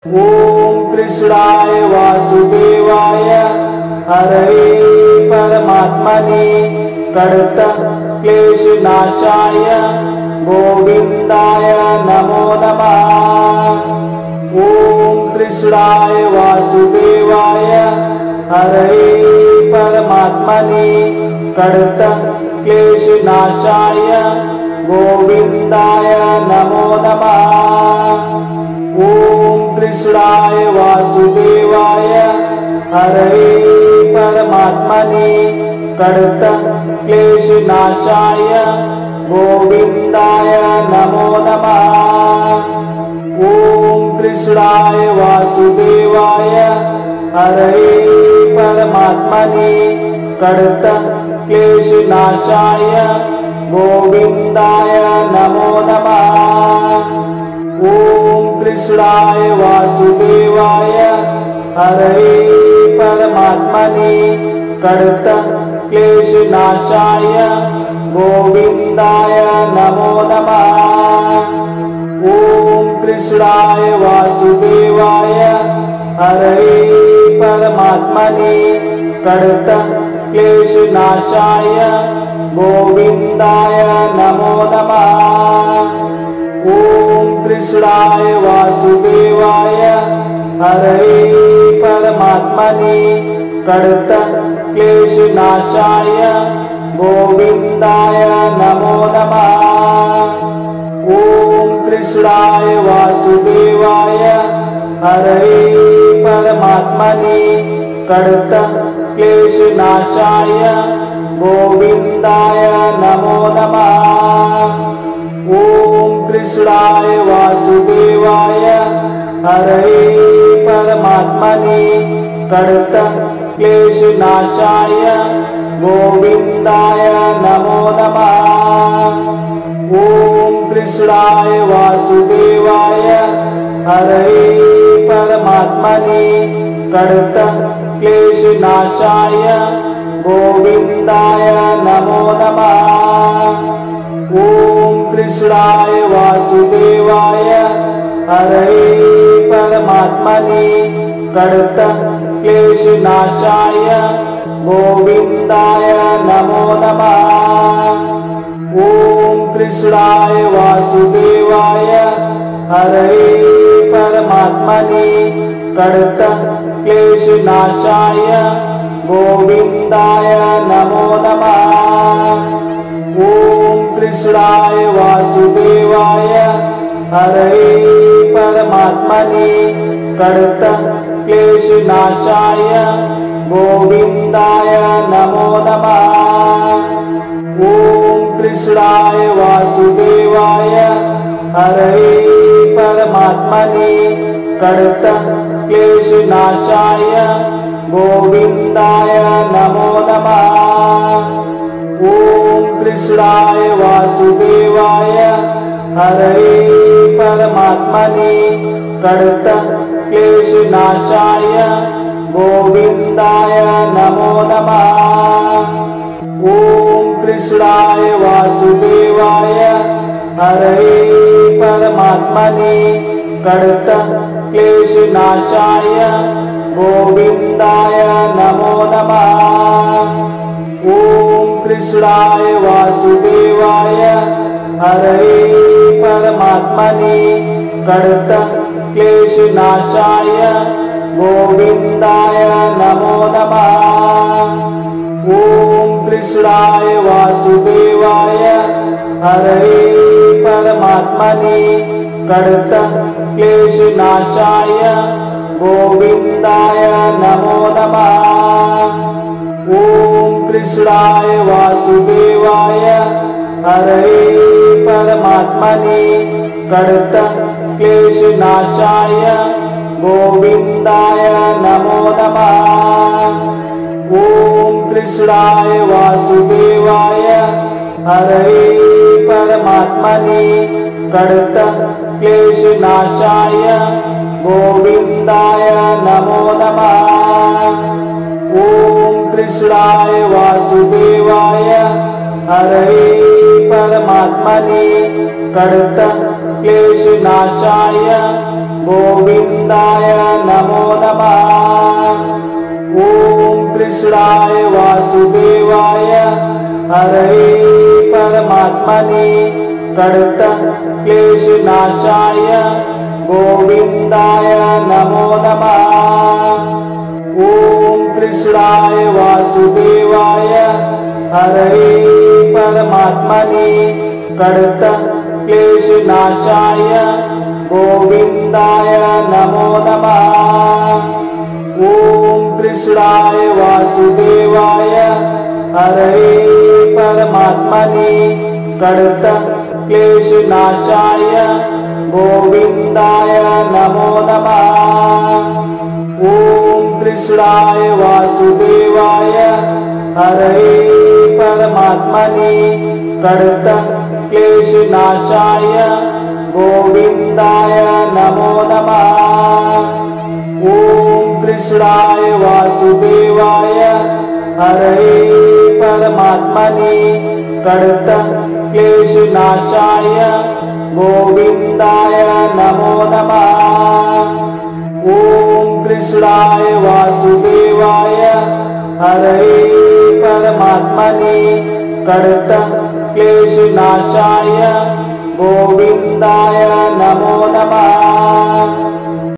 ओम कृष्णाय वासुदेवाय हरये परमात्मने प्रणत क्लेशनाशाय गोविंदाय नमो नमः। ओम कृष्णाय वासुदेवाय हरये परमात्मने प्रणत क्लेशनाशाय गोविंदाय नमो नमः। ओम कृष्णाय वासुदेवाय हरये परमात्मने प्रणत क्लेशनाशाय गोविंदाय नमो नमः। ओम कृष्णाय वासुदेवाय हरये परमात्मने प्रणत क्लेशनाशाय गोविंदाय नमो नमः। ओम कृष्णाय वासुदेवाय हरये परमात्मने प्रणत क्लेशनाशाय गोविंदाय नमो नमः। ओम कृष्णाय वासुदेवाय हरये परमात्मने प्रणत क्लेशनाशाय गोविंदाय नमो नमः। ओम कृष्णाय वासुदेवाय हरये परमात्मने प्रणत क्लेशनाशाय गोविंदाय नमो नमः। ओम कृष्णाय वासुदेवाय हरये परमात्मने प्रणत क्लेशनाशाय गोविंदाय नमो नमः। ओम कृष्णाय वासुदेवाय हरये परमात्मने प्रणत क्लेशनाशाय गोविंदाय नमो नमः। ओम कृष्णाय वासुदेवाय हरये परमात्मने प्रणत क्लेशनाशाय गोविंदाय नमो नमः। ओम कृष्णाय वासुदेवाय हरये परमात्मने प्रणत क्लेशनाशाय गोविंदाय नमो नमः। ओम कृष्णाय वासुदेवाय हरये परमात्मने प्रणत क्लेशनाशाय गोविंदाय नमो नमः। ओम कृष्णाय वासुदेवाय हरये परमात्मने प्रणत क्लेशनाशाय गोविंदाय नमो नमः। ओम कृष्णाय वासुदेवाय हरये परमात्मने प्रणत क्लेशनाशाय गोविंदाय नमो नमः। ओम कृष्णाय वासुदेवाय हरये परमात्मने प्रणत क्लेशनाशाय गोविंदाय नमो नमः। ओम कृष्णाय वासुदेवाय हरये परमात्मने प्रणत क्लेशनाशाय गोविंदाय नमो नमः। ओम कृष्णाय वासुदेवाय हरये परमात्मने प्रणत क्लेशनाशाय गोविंदाय नमो नमः। ओम कृष्णाय वासुदेवाय हरये परमात्मने प्रणत क्लेशनाशाय गोविंदाय नमो नमः। ओम कृष्णाय वासुदेवाय हरये परमात्मने प्रणत क्लेशनाशाय गोविंदाय नमो नमः। ओम कृष्णाय वासुदेवाय हरये परमात्मने प्रणत क्लेशनाशाय गोविंदाय नमो नमः। ओम कृष्णाय वासुदेवाय हरये परमात्मने प्रणत क्लेशनाशाय गोविन्दाय नमो नमः। ॐ कृष्णाय वासुदेवाय हरये परमात्मने प्रणतक्लेशनाशाय गोविन्दाय नमो नमः। ॐ कृष्णाय वासुदेवाय हरये परमात्मने प्रणतक्लेशनाशाय गोविन्दाय नमो नमः। ॐ कृष्णाय वासुदेवाय हरये परमात्मने प्रणतक्लेशनाशाय गोविन्दाय नमो नमः। ॐ कृष्णाय वासुदेवाय हरये परमात्मने प्रणतक्लेशनाशाय गोविन्दाय नमो नमः। ॐ कृष्णाय वासुदेवाय हरये परमात्मने प्रणतक्लेशनाशाय गोविन्दाय नमो नमः। ॐ कृष्णाय वासुदेवाय हरये परमात्मने प्रणतक्लेशनाशाय गोविन्दाय नमो नमः।